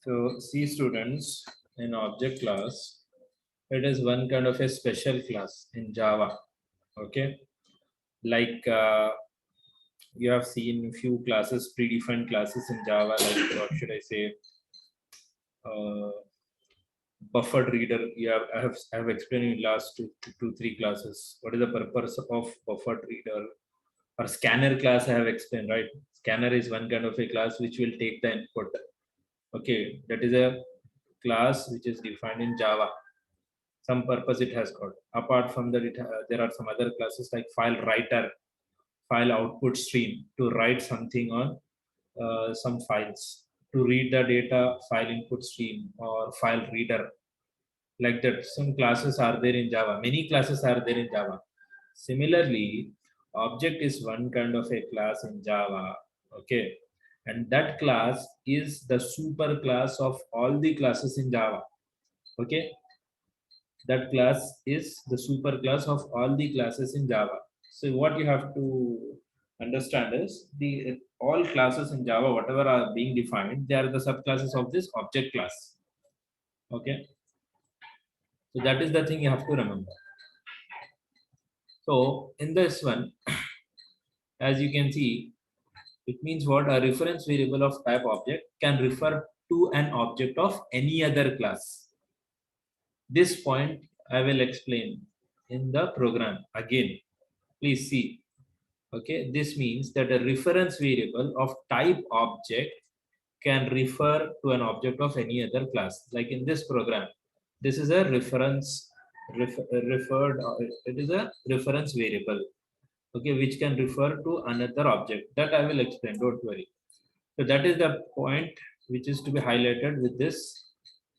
So C students in object class, it is one kind of a special class in Java. Okay, like you have seen few classes, predefined classes in Java, like what should I say? Uh, Buffered reader. I have explained in last two, 3 classes. What is the purpose of buffered reader? Or scanner class I have explained, right? Scanner is one kind of a class which will take the input. Okay, that is a class which is defined in Java. Some purpose it has got. Apart from that, there are some other classes like file writer, file output stream to write something on some files, to read the data, file input stream, or file reader. Like that, some classes are there in Java. Many classes are there in Java. Similarly, object is one kind of a class in Java. Okay, and that class is the super class of all the classes in Java. Okay, that class is the super class of all the classes in Java. So what you have to understand is the all classes in Java, whatever are being defined, they are the subclasses of this object class. Okay, so that is the thing you have to remember. So in this one, as you can see, it means what a reference variable of type object can refer to an object of any other class. This point I will explain in the program again. Please see. Okay, this means that a reference variable of type object can refer to an object of any other class. Like in this program, this is a referred. It is a reference variable. Okay, which can refer to another object. That I will explain. Don't worry. So that is the point which is to be highlighted with this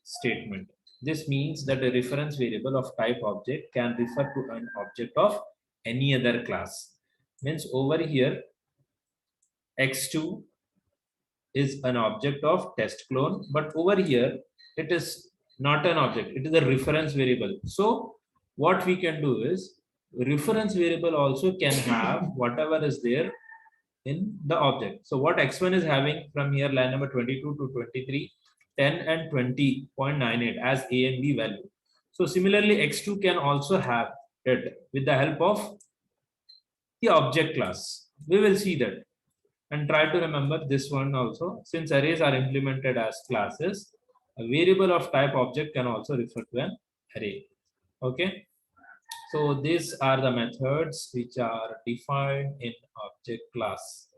statement. This means that a reference variable of type object can refer to an object of any other class. Means over here, x2 is an object of test clone, but over here, it is not an object, it is a reference variable. So what we can do is, reference variable also can have whatever is there in the object. So what x1 is having from here, line number 22 to 23, 10 and 20.98 as a and b value. So similarly, x2 can also have it with the help of the object class. We will see that. And try to remember this one also. Since arrays are implemented as classes, a variable of type object can also refer to an array. Okay. So these are the methods which are defined in object class.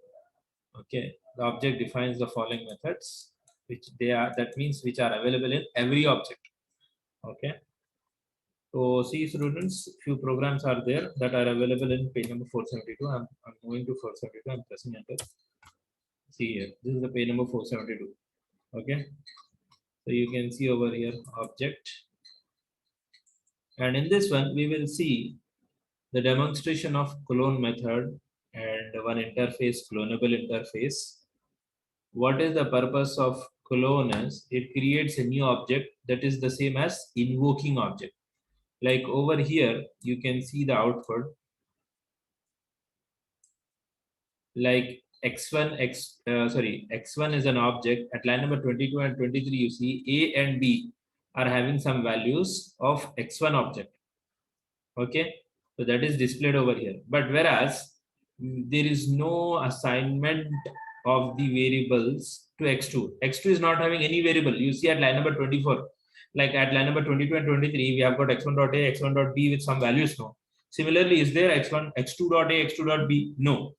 Okay, the object defines the following methods, which they are, that means which are available in every object. Okay, so see students, few programs are there that are available in page number 472. I'm moving to 472. I'm pressing enter. See here, this is the page number 472. Okay, so you can see over here object, and in this one we will see the demonstration of clone method and one interface, clonable interface. What is the purpose of clone is it creates a new object that is the same as invoking object. Like over here, you can see the output like x1 x1 is an object. At line number 22 and 23, you see a and b are having some values of x1 object. Okay, so that is displayed over here. But whereas there is no assignment of the variables to x2. X2 is not having any variable. You see at line number 24, like at line number 22 and 23, we have got x1.a, x1.b with some values. No. Similarly, is there x1, x2.a, x2.b? No,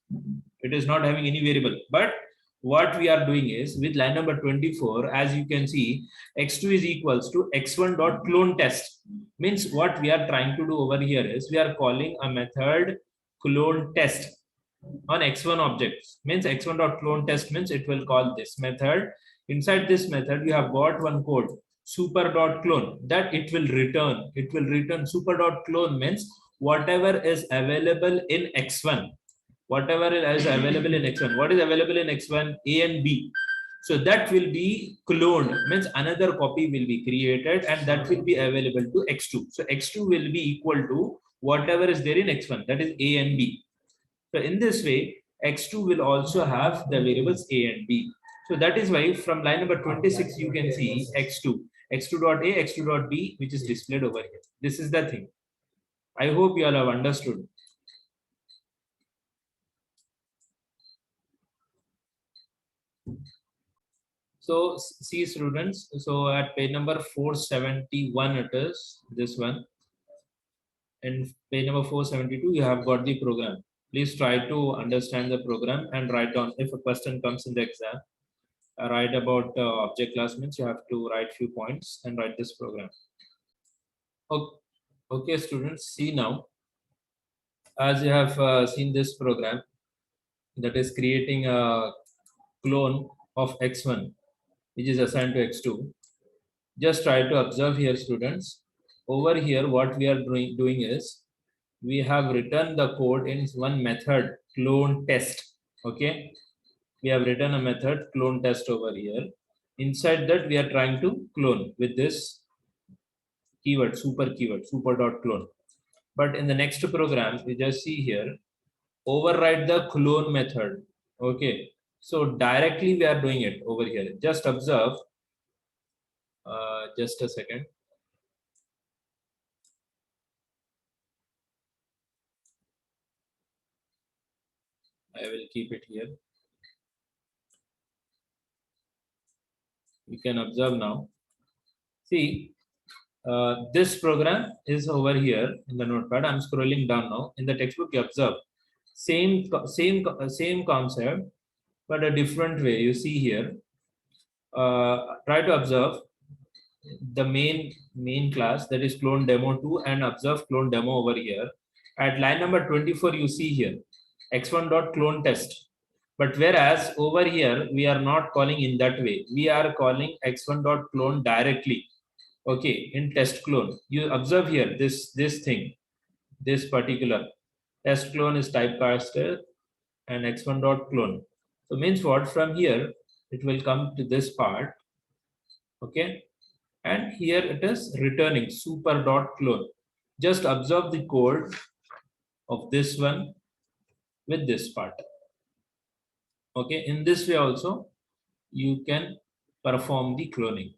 it is not having any variable. But what we are doing is with line number 24, as you can see, x2 is equals to x1 dot clone test. Means what we are trying to do over here is we are calling a method clone test on x1 objects. Means x1 dot clone test means it will call this method. Inside this method, you have got one code super dot clone that it will return. It will return super dot clone means whatever is available in x1. Whatever is available in x1. What is available in x1? A and b. So that will be cloned, means another copy will be created and that will be available to x2. So x2 will be equal to whatever is there in x1, that is a and b. So in this way, x2 will also have the variables a and b. So that is why from line number 26, you can see x2, x2 dot a, x2 dot b, which is displayed over here. This is the thing. I hope you all have understood. So see students, so at page number 471 it is this one, and page number 472 you have got the program. Please try to understand the program and write down. If a question comes in the exam, write about object class means you have to write few points and write this program. Okay, okay students, see now, as you have seen this program that is creating a clone of x1 which is assigned to x2. Just try to observe here students. Over here what we are doing is we have written the code in one method clone test. Okay, we have written a method clone test over here. Inside that we are trying to clone with this keyword super dot clone. But in the next program we just see here override the clone method. Okay, so directly we are doing it over here. Just observe, just a second. I will keep it here. You can observe now. See, this program is over here in the notepad. I'm scrolling down now. In the textbook, you observe same concept, but a different way. You see here. Try to observe the main class, that is clone demo 2, and observe clone demo over here. At line number 24, you see here x1 dot clone test. But whereas over here we are not calling in that way. We are calling x1 dot clone directly. Okay, in test clone. You observe here this thing, this particular test clone is typecasted and x1 dot clone. So means what, from here it will come to this part. Okay, and here it is returning super dot clone. Just observe the code of this one with this part. Okay, in this way also you can perform the cloning.